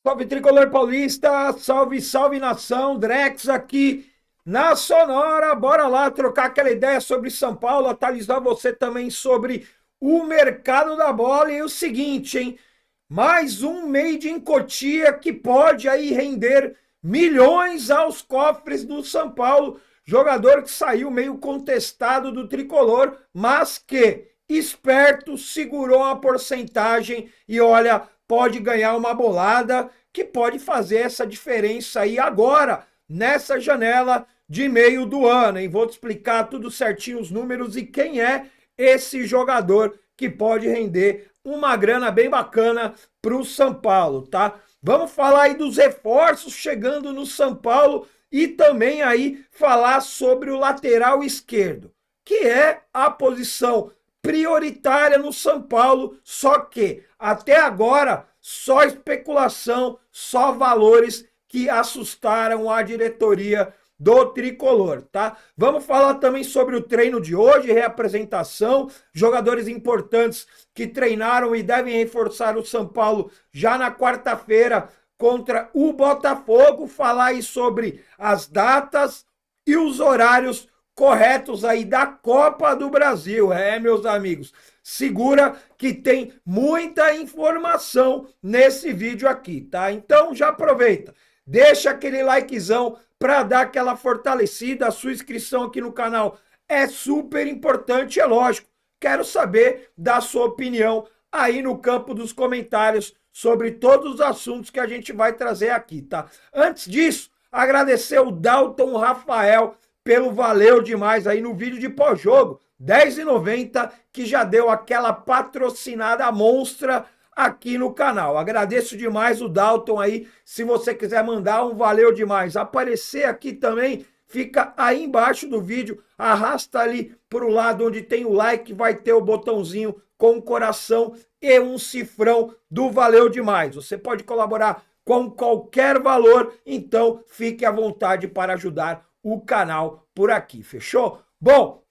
Salve Tricolor Paulista, salve, salve nação, Drex aqui na Sonora. Bora lá trocar aquela ideia sobre São Paulo, atualizar você também sobre o mercado da bola. E o seguinte, hein? Mais um Made in Cotia que pode aí render milhões aos cofres do São Paulo. Jogador que saiu meio contestado do Tricolor, mas que, esperto, segurou a porcentagem e olha, pode ganhar uma bolada que pode fazer essa diferença aí agora, nessa janela de meio do ano, hein? Vou te explicar tudo certinho, os números e quem é esse jogador que pode render uma grana bem bacana para o São Paulo, tá? Vamos falar aí dos reforços chegando no São Paulo e também aí falar sobre o lateral esquerdo, que é a posição prioritária no São Paulo, só que até agora só especulação, só valores que assustaram a diretoria do Tricolor, tá? Vamos falar também sobre o treino de hoje, reapresentação, jogadores importantes que treinaram e devem reforçar o São Paulo já na quarta-feira contra o Botafogo, falar aí sobre as datas e os horários corretos aí da Copa do Brasil. Meus amigos, segura que tem muita informação nesse vídeo aqui, tá? Então já aproveita, deixa aquele likezão para dar aquela fortalecida, a sua inscrição aqui no canal é super importante, é lógico. Quero saber da sua opinião aí no campo dos comentários sobre todos os assuntos que a gente vai trazer aqui, tá? Antes disso, agradecer o Dalton Rafael pelo valeu demais aí no vídeo de pós-jogo, R$10,90, que já deu aquela patrocinada monstra aqui no canal. Agradeço demais o Dalton aí, se você quiser mandar um valeu demais, aparecer aqui também, fica aí embaixo do vídeo, arrasta ali para o lado onde tem o like, vai ter o botãozinho com o coração e um cifrão do valeu demais. Você pode colaborar com qualquer valor, então fique à vontade para ajudar o canal por aqui, fechou? Bom,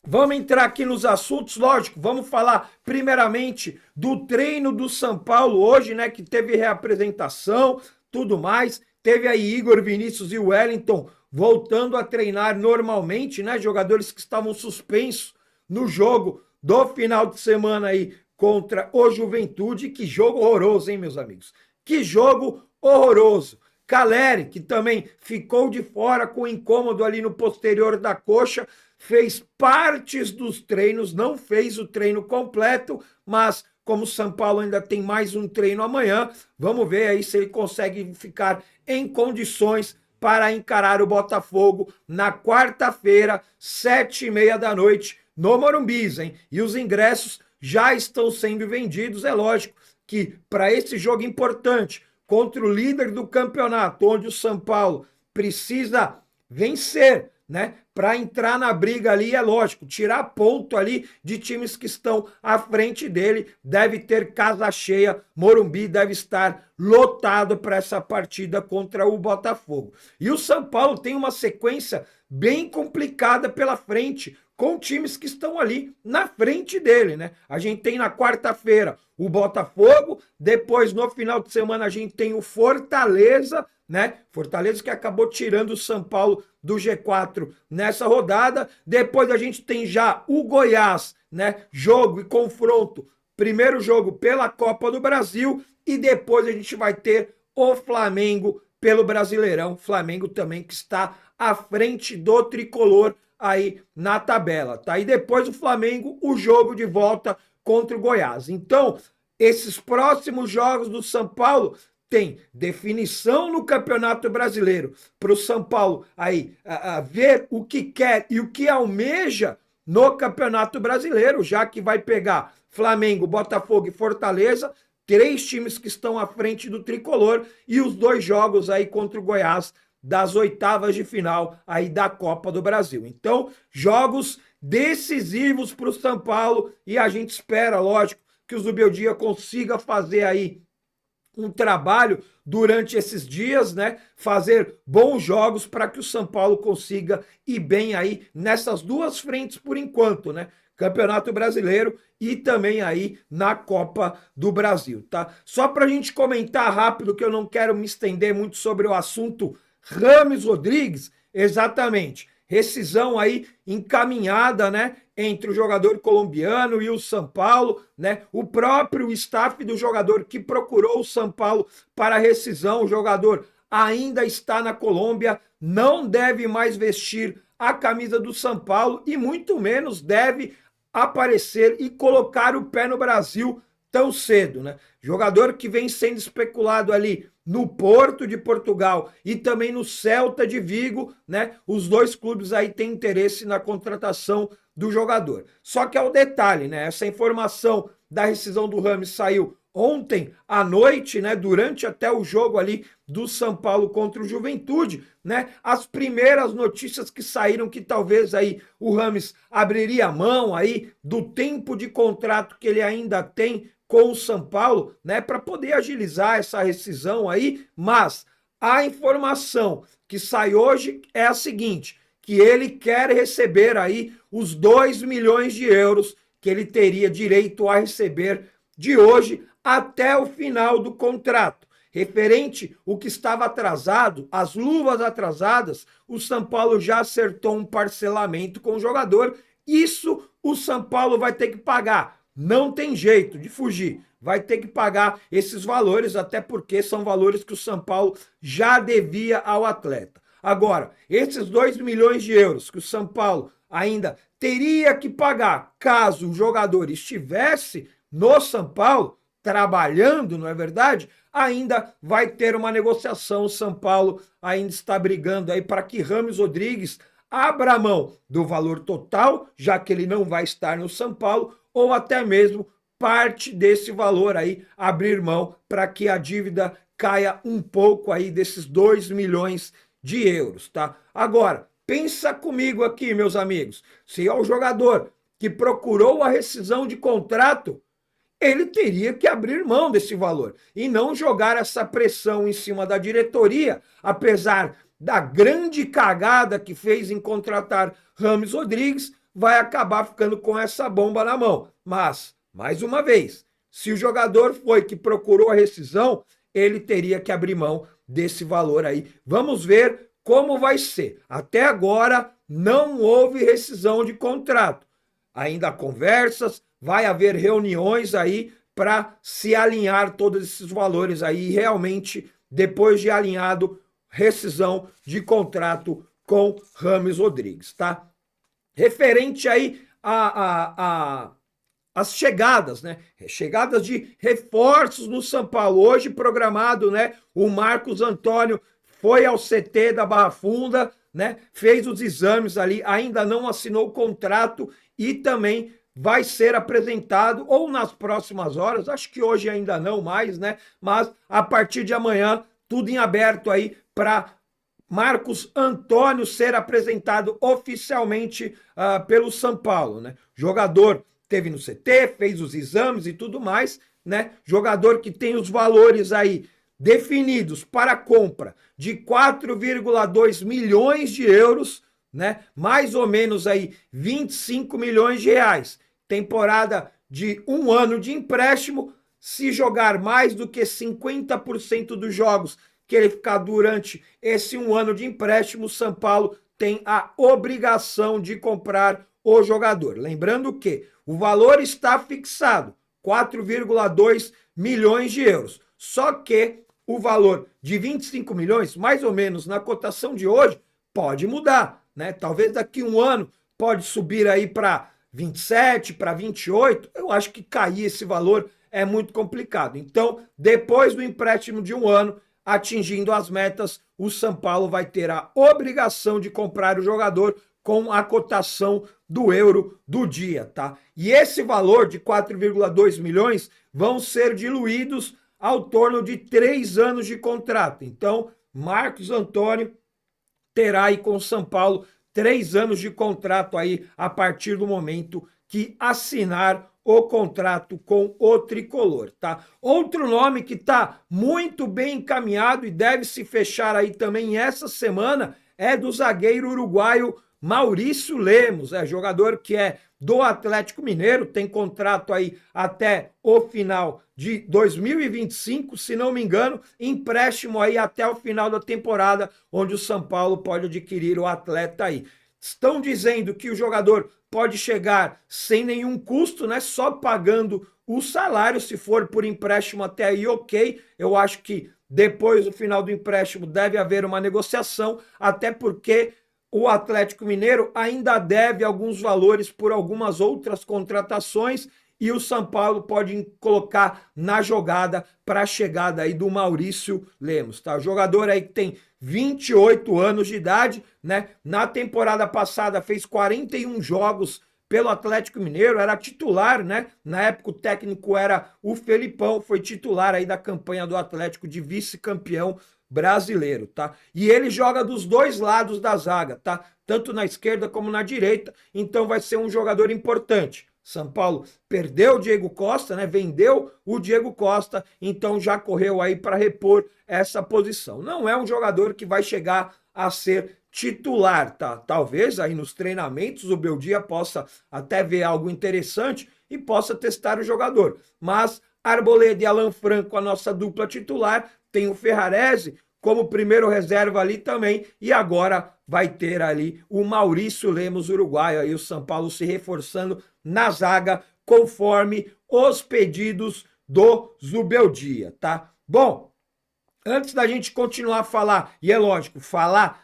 vamos entrar aqui nos assuntos, lógico, vamos falar primeiramente do treino do São Paulo hoje, né, que teve reapresentação, tudo mais, teve aí Igor, Vinícius e Wellington voltando a treinar normalmente, né, jogadores que estavam suspensos no jogo do final de semana aí contra o Juventude. Que jogo horroroso, hein, meus amigos? Que jogo horroroso. Caleri, que também ficou de fora com incômodo ali no posterior da coxa, fez partes dos treinos, não fez o treino completo, mas como o São Paulo ainda tem mais um treino amanhã, vamos ver aí se ele consegue ficar em condições para encarar o Botafogo na quarta-feira, 7h30 da noite, no Morumbi, hein? E os ingressos já estão sendo vendidos, é lógico que para esse jogo importante, contra o líder do campeonato, onde o São Paulo precisa vencer, né? Para entrar na briga ali, é lógico, tirar ponto ali de times que estão à frente dele, deve ter casa cheia, Morumbi deve estar lotado para essa partida contra o Botafogo. E o São Paulo tem uma sequência bem complicada pela frente, com times que estão ali na frente dele, né? A gente tem na quarta-feira o Botafogo, depois no final de semana a gente tem o Fortaleza, né? Fortaleza que acabou tirando o São Paulo do G4 nessa rodada. Depois a gente tem já o Goiás, né? Jogo e confronto, primeiro jogo pela Copa do Brasil e depois a gente vai ter o Flamengo pelo Brasileirão. Flamengo também que está à frente do Tricolor aí na tabela, tá? E depois o Flamengo, o jogo de volta contra o Goiás. Então, esses próximos jogos do São Paulo tem definição no Campeonato Brasileiro para o São Paulo aí ver o que quer e o que almeja no Campeonato Brasileiro, já que vai pegar Flamengo, Botafogo e Fortaleza, três times que estão à frente do Tricolor, e os dois jogos aí contra o Goiás das oitavas de final aí da Copa do Brasil. Então, jogos decisivos para o São Paulo e a gente espera, lógico, que o Zubeldia consiga fazer aí um trabalho durante esses dias, né? Fazer bons jogos para que o São Paulo consiga ir bem aí nessas duas frentes por enquanto, né? Campeonato Brasileiro e também aí na Copa do Brasil, tá? Só para a gente comentar rápido, que eu não quero me estender muito sobre o assunto Rames Rodrigues, exatamente, rescisão aí encaminhada, né, entre o jogador colombiano e o São Paulo, né? O próprio staff do jogador que procurou o São Paulo para rescisão, o jogador ainda está na Colômbia, não deve mais vestir a camisa do São Paulo e muito menos deve aparecer e colocar o pé no Brasil tão cedo, né? Jogador que vem sendo especulado ali no Porto de Portugal e também no Celta de Vigo, né? Os dois clubes aí têm interesse na contratação do jogador. Só que é o detalhe, né? Essa informação da rescisão do Rames saiu ontem à noite, né, durante até o jogo ali do São Paulo contra o Juventude, né, as primeiras notícias que saíram que talvez aí o Rames abriria mão aí do tempo de contrato que ele ainda tem com o São Paulo, né, para poder agilizar essa rescisão aí, mas a informação que sai hoje é a seguinte, que ele quer receber aí os 2 milhões de euros que ele teria direito a receber de hoje até o final do contrato. Referente o que estava atrasado, as luvas atrasadas, o São Paulo já acertou um parcelamento com o jogador. Isso o São Paulo vai ter que pagar. Não tem jeito de fugir. Vai ter que pagar esses valores, até porque são valores que o São Paulo já devia ao atleta. Agora, esses 2 milhões de euros que o São Paulo ainda teria que pagar caso o jogador estivesse no São Paulo, trabalhando, não é verdade? Ainda vai ter uma negociação. O São Paulo ainda está brigando aí para que Rames Rodrigues abra mão do valor total, já que ele não vai estar no São Paulo, ou até mesmo parte desse valor aí, abrir mão para que a dívida caia um pouco aí desses 2 milhões de euros, tá? Agora, pensa comigo aqui, meus amigos, se é o jogador que procurou a rescisão de contrato, ele teria que abrir mão desse valor e não jogar essa pressão em cima da diretoria, apesar da grande cagada que fez em contratar Rames Rodrigues, vai acabar ficando com essa bomba na mão. Mas, mais uma vez, se o jogador foi que procurou a rescisão, ele teria que abrir mão desse valor aí. Vamos ver como vai ser. Até agora, não houve rescisão de contrato. Ainda há conversas, vai haver reuniões aí para se alinhar todos esses valores aí, realmente, depois de alinhado, rescisão de contrato com Rames Rodrigues, tá? Referente aí as chegadas, né? Chegadas de reforços no São Paulo. Hoje programado, né? O Marcos Antônio foi ao CT da Barra Funda, né? Fez os exames ali, ainda não assinou o contrato e também vai ser apresentado ou nas próximas horas, acho que hoje ainda não mais, né? Mas a partir de amanhã, tudo em aberto aí para Marcos Antônio ser apresentado oficialmente pelo São Paulo, né? Jogador teve no CT, fez os exames e tudo mais, né? Jogador que tem os valores aí definidos para compra de 4,2 milhões de euros, né? Mais ou menos aí 25 milhões de reais. Temporada de 1 ano de empréstimo. Se jogar mais do que 50% dos jogos que ele ficar durante esse 1 ano de empréstimo, o São Paulo tem a obrigação de comprar o jogador. Lembrando que o valor está fixado, 4,2 milhões de euros. Só que o valor de 25 milhões, mais ou menos na cotação de hoje, pode mudar, né? Talvez daqui 1 ano pode subir aí para 27, para 28. Eu acho que cair esse valor é muito complicado. Então, depois do empréstimo de 1 ano, atingindo as metas, o São Paulo vai ter a obrigação de comprar o jogador com a cotação do euro do dia, tá? E esse valor de 4,2 milhões vão ser diluídos ao torno de 3 anos de contrato. Então, Marcos Antônio terá aí com o São Paulo 3 anos de contrato aí a partir do momento que assinar o contrato com o tricolor, tá? Outro nome que tá muito bem encaminhado e deve se fechar aí também essa semana é do zagueiro uruguaio Maurício Lemos, jogador que é do Atlético Mineiro, tem contrato aí até o final de 2025, se não me engano, empréstimo aí até o final da temporada, onde o São Paulo pode adquirir o atleta aí. Estão dizendo que o jogador pode chegar sem nenhum custo, né? Só pagando o salário, se for por empréstimo até aí, ok. Eu acho que depois do final do empréstimo deve haver uma negociação, até porque o Atlético Mineiro ainda deve alguns valores por algumas outras contratações e o São Paulo pode colocar na jogada para a chegada aí do Maurício Lemos, tá? O jogador aí que tem 28 anos de idade, né? Na temporada passada fez 41 jogos pelo Atlético Mineiro, era titular, né? Na época o técnico era o Felipão, foi titular aí da campanha do Atlético de vice-campeão brasileiro, tá? E ele joga dos dois lados da zaga, tá? Tanto na esquerda como na direita, então vai ser um jogador importante. São Paulo perdeu o Diego Costa, né? Vendeu o Diego Costa, então já correu aí para repor essa posição. Não é um jogador que vai chegar a ser titular, tá? Talvez aí nos treinamentos o Beldia possa até ver algo interessante e possa testar o jogador. Mas Arboleda e Alan Franco, a nossa dupla titular, tem o Ferrarese como primeiro reserva ali também, e agora vai ter ali o Maurício Lemos, uruguaio, aí o São Paulo se reforçando na zaga, conforme os pedidos do Zubeldia, tá? Bom, antes da gente continuar a falar, e é lógico, falar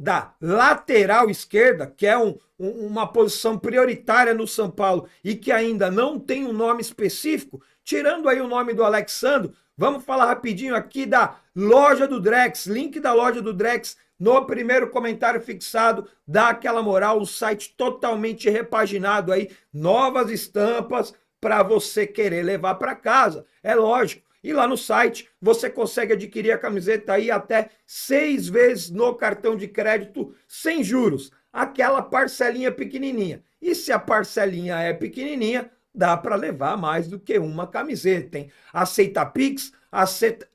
da lateral esquerda, que é uma posição prioritária no São Paulo e que ainda não tem um nome específico, tirando aí o nome do Alexandro, vamos falar rapidinho aqui da loja do Drex, link da loja do Drex no primeiro comentário fixado, dá aquela moral, o site totalmente repaginado aí, novas estampas para você querer levar para casa, é lógico. E lá no site você consegue adquirir a camiseta aí até 6 vezes no cartão de crédito sem juros, aquela parcelinha pequenininha. E se a parcelinha é pequenininha, dá para levar mais do que uma camiseta, hein? Aceita Pix,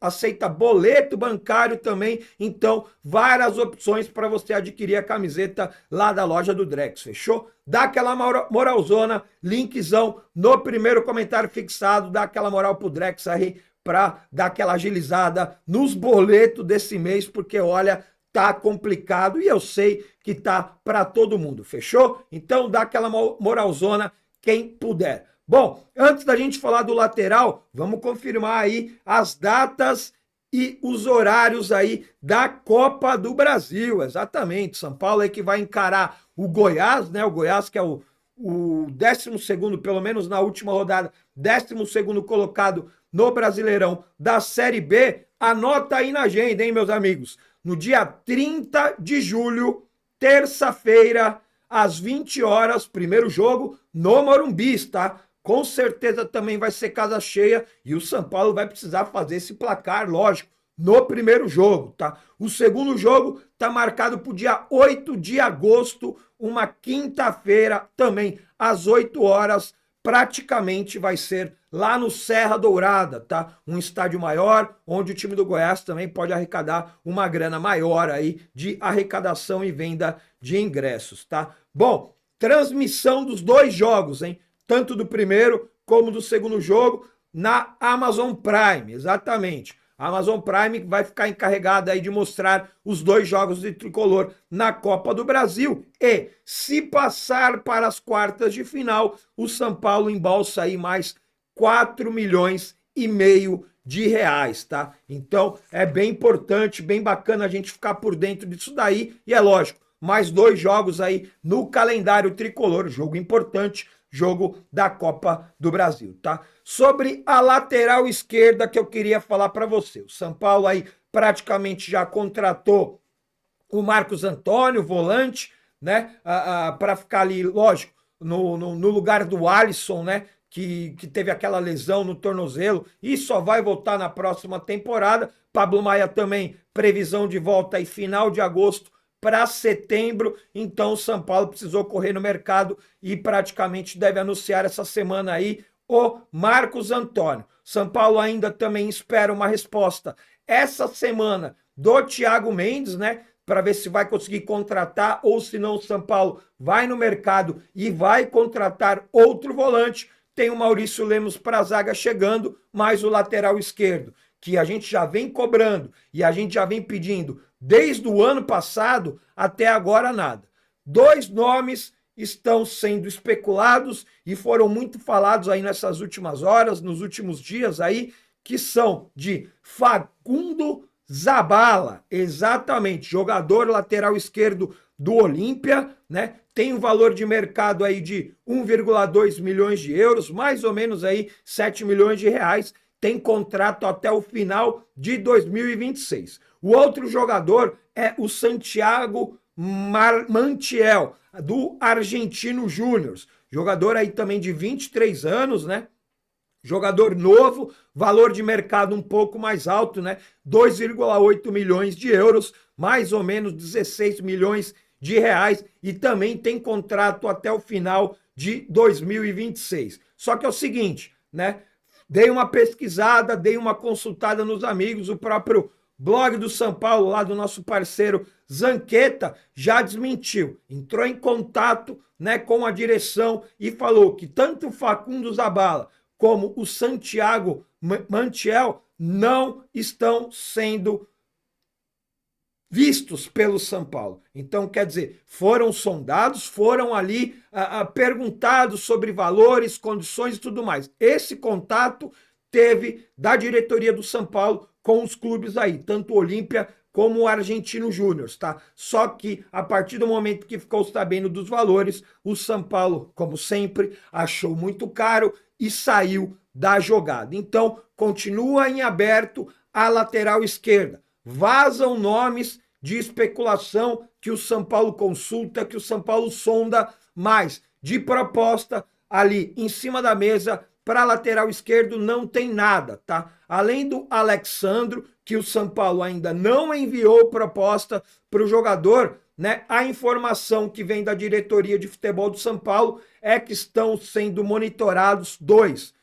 aceita boleto bancário também, então várias opções para você adquirir a camiseta lá da loja do Drex, fechou? Dá aquela moralzona, linkzão no primeiro comentário fixado, dá aquela moral pro Drex aí, para dar aquela agilizada nos boletos desse mês, porque olha, tá complicado e eu sei que tá para todo mundo, fechou? Então dá aquela moralzona quem puder. Bom, antes da gente falar do lateral, vamos confirmar aí as datas e os horários aí da Copa do Brasil, exatamente. São Paulo é que vai encarar o Goiás, né? O Goiás que é o 12º, pelo menos na última rodada, 12º colocado no Brasileirão da Série B. Anota aí na agenda, hein, meus amigos? No dia 30 de julho, terça-feira, às 20 horas, primeiro jogo no Morumbi, tá? Com certeza também vai ser casa cheia e o São Paulo vai precisar fazer esse placar, lógico, no primeiro jogo, tá? O segundo jogo tá marcado para o dia 8 de agosto, uma quinta-feira, também às 8 horas, praticamente vai ser lá no Serra Dourada, tá? Um estádio maior, onde o time do Goiás também pode arrecadar uma grana maior aí de arrecadação e venda de ingressos, tá? Bom, transmissão dos dois jogos, hein? Tanto do primeiro como do segundo jogo na Amazon Prime, exatamente. A Amazon Prime vai ficar encarregada aí de mostrar os dois jogos de tricolor na Copa do Brasil. E, se passar para as quartas de final, o São Paulo embolsa aí mais 4,5 milhões de reais, tá? Então, é bem importante, bem bacana a gente ficar por dentro disso daí. E é lógico, mais dois jogos aí no calendário tricolor, jogo importante, jogo da Copa do Brasil, tá? Sobre a lateral esquerda que eu queria falar para você. O São Paulo aí praticamente já contratou o Marcos Antônio, volante, né? Para ficar ali, lógico, no lugar do Alisson, né? Que teve aquela lesão no tornozelo e só vai voltar na próxima temporada. Pablo Maia também, previsão de volta aí final de agosto para setembro, então o São Paulo precisou correr no mercado e praticamente deve anunciar essa semana aí o Marcos Antônio. São Paulo ainda também espera uma resposta essa semana do Thiago Mendes, né? para ver se vai conseguir contratar ou se não o São Paulo vai no mercado e vai contratar outro volante. Tem o Maurício Lemos para a zaga chegando, mais o lateral esquerdo, que a gente já vem cobrando e a gente já vem pedindo desde o ano passado até agora nada. 2 nomes estão sendo especulados e foram muito falados aí nessas últimas horas, nos últimos dias aí, que são de Facundo Zabala, exatamente, jogador lateral esquerdo do Olímpia, né? Tem um valor de mercado aí de 1,2 milhões de euros, mais ou menos aí 7 milhões de reais, tem contrato até o final de 2026. O outro jogador é o Santiago Mantiel, do Argentino Júnior, jogador aí também de 23 anos, né? Jogador novo, valor de mercado um pouco mais alto, né? 2,8 milhões de euros, mais ou menos 16 milhões de reais, e também tem contrato até o final de 2026. Só que é o seguinte, né? Dei uma pesquisada, dei uma consultada nos amigos, o próprio blog do São Paulo, lá do nosso parceiro Zanqueta, já desmentiu. Entrou em contato, né, com a direção e falou que tanto o Facundo Zabala como o Santiago Mantiel não estão sendo vistos pelo São Paulo. Então, quer dizer, foram sondados, foram ali perguntados sobre valores, condições e tudo mais. Esse contato teve da diretoria do São Paulo com os clubes aí, tanto o Olímpia como o Argentino Júnior, tá? Só que a partir do momento que ficou sabendo dos valores, o São Paulo, como sempre, achou muito caro e saiu da jogada. Então, continua em aberto a lateral esquerda. Vazam nomes de especulação que o São Paulo consulta, que o São Paulo sonda, mas de proposta ali em cima da mesa para lateral esquerdo não tem nada, tá? Além do Alexandro, que o São Paulo ainda não enviou proposta para o jogador, né? A informação que vem da diretoria de futebol do São Paulo é que estão sendo monitorados dois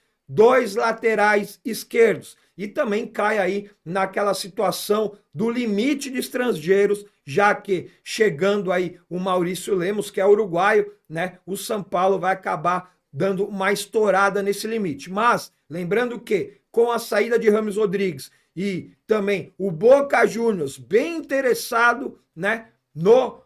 laterais esquerdos. E também cai aí naquela situação do limite de estrangeiros, já que chegando aí o Maurício Lemos, que é uruguaio, né? O São Paulo vai acabar dando uma estourada nesse limite. Mas, lembrando que com a saída de Rames Rodrigues e também o Boca Juniors bem interessado, né, no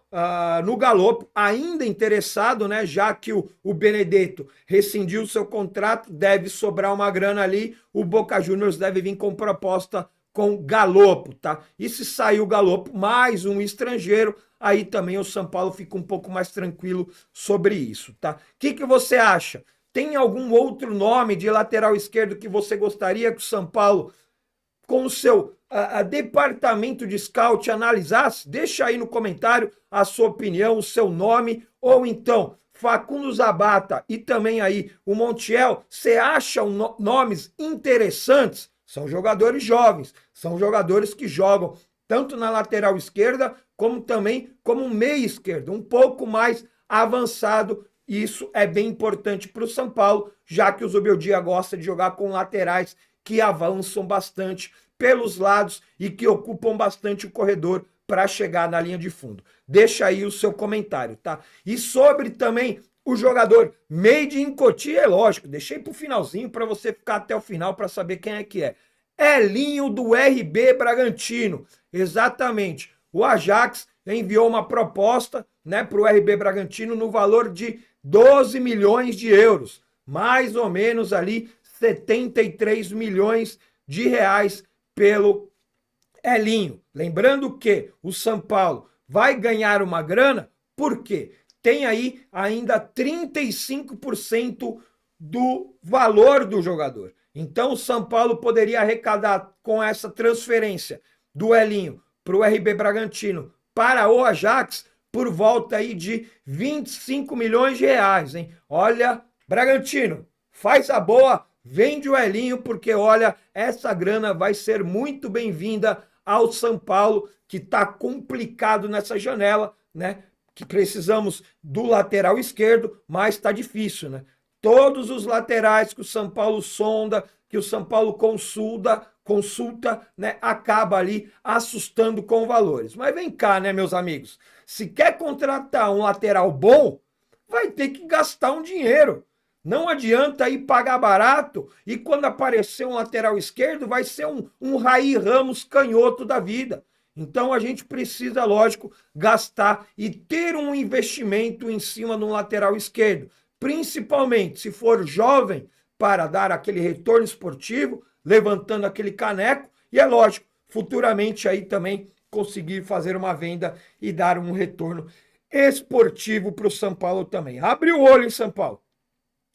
Galopo, ainda interessado, né, já que o Benedetto rescindiu seu contrato, deve sobrar uma grana ali, o Boca Juniors deve vir com proposta com Galopo, tá? E se sair o Galopo, mais um estrangeiro, aí também o São Paulo fica um pouco mais tranquilo sobre isso, tá? O que você acha? Tem algum outro nome de lateral esquerdo que você gostaria que o São Paulo, com o seu departamento de scout, analisasse? Deixa aí no comentário a sua opinião, o seu nome, ou então Facundo Zabata e também aí o Montiel, você acha nomes interessantes? São jogadores jovens, são jogadores que jogam tanto na lateral esquerda, como também como meia esquerda, um pouco mais avançado. Isso é bem importante para o São Paulo, já que o Zubeldia gosta de jogar com laterais que avançam bastante pelos lados e que ocupam bastante o corredor para chegar na linha de fundo. Deixa aí o seu comentário, tá? E sobre também o jogador Made in Cotia, é lógico, deixei para o finalzinho para você ficar até o final para saber quem é que é. Elinho do RB Bragantino, exatamente. O Ajax enviou uma proposta, né, para o RB Bragantino no valor de 12 milhões de euros, mais ou menos ali 73 milhões de reais pelo Elinho. Lembrando que o São Paulo vai ganhar uma grana, porque tem aí ainda 35% do valor do jogador. Então o São Paulo poderia arrecadar com essa transferência do Elinho para o RB Bragantino para o Ajax por volta aí de 25 milhões de reais, hein? Olha, Bragantino, faz a boa, vende o Elinho, porque olha, essa grana vai ser muito bem-vinda ao São Paulo, que está complicado nessa janela, né? Que precisamos do lateral esquerdo, mas está difícil, né? Todos os laterais que o São Paulo sonda, que o São Paulo consulta, né, acaba ali assustando com valores. Mas vem cá, né, meus amigos? Se quer contratar um lateral bom, vai ter que gastar um dinheiro. Não adianta ir pagar barato e quando aparecer um lateral esquerdo vai ser um Raí Ramos canhoto da vida. Então a gente precisa, lógico, gastar e ter um investimento em cima de um lateral esquerdo. Principalmente se for jovem, para dar aquele retorno esportivo, levantando aquele caneco, e é lógico, futuramente aí também conseguir fazer uma venda e dar um retorno esportivo para o São Paulo também. Abre o olho em São Paulo.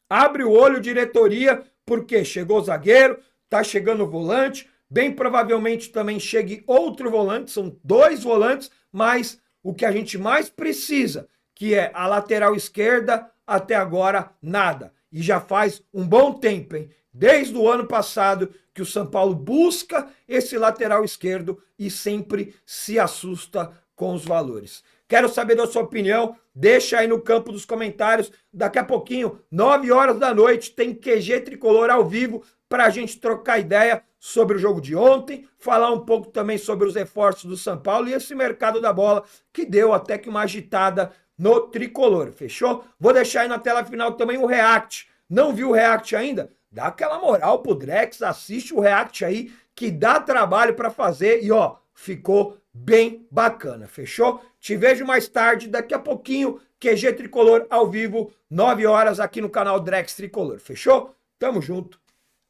Abre o olho, diretoria, porque chegou o zagueiro, tá chegando o volante, bem provavelmente também chegue outro volante, são 2 volantes, mas o que a gente mais precisa, que é a lateral esquerda, até agora nada. E já faz um bom tempo, hein? Desde o ano passado que o São Paulo busca esse lateral esquerdo e sempre se assusta com os valores. Quero saber da sua opinião, deixa aí no campo dos comentários. Daqui a pouquinho, 9 horas da noite, tem QG Tricolor ao vivo para a gente trocar ideia sobre o jogo de ontem, falar um pouco também sobre os reforços do São Paulo e esse mercado da bola que deu até que uma agitada no Tricolor, fechou? Vou deixar aí na tela final também o react. Não viu o react ainda? Dá aquela moral pro Drex, assiste o react aí, que dá trabalho para fazer e ó, ficou bem bacana, fechou? Te vejo mais tarde, daqui a pouquinho, QG Tricolor ao vivo, 9 horas aqui no canal Drex Tricolor, fechou? Tamo junto,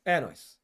é nóis.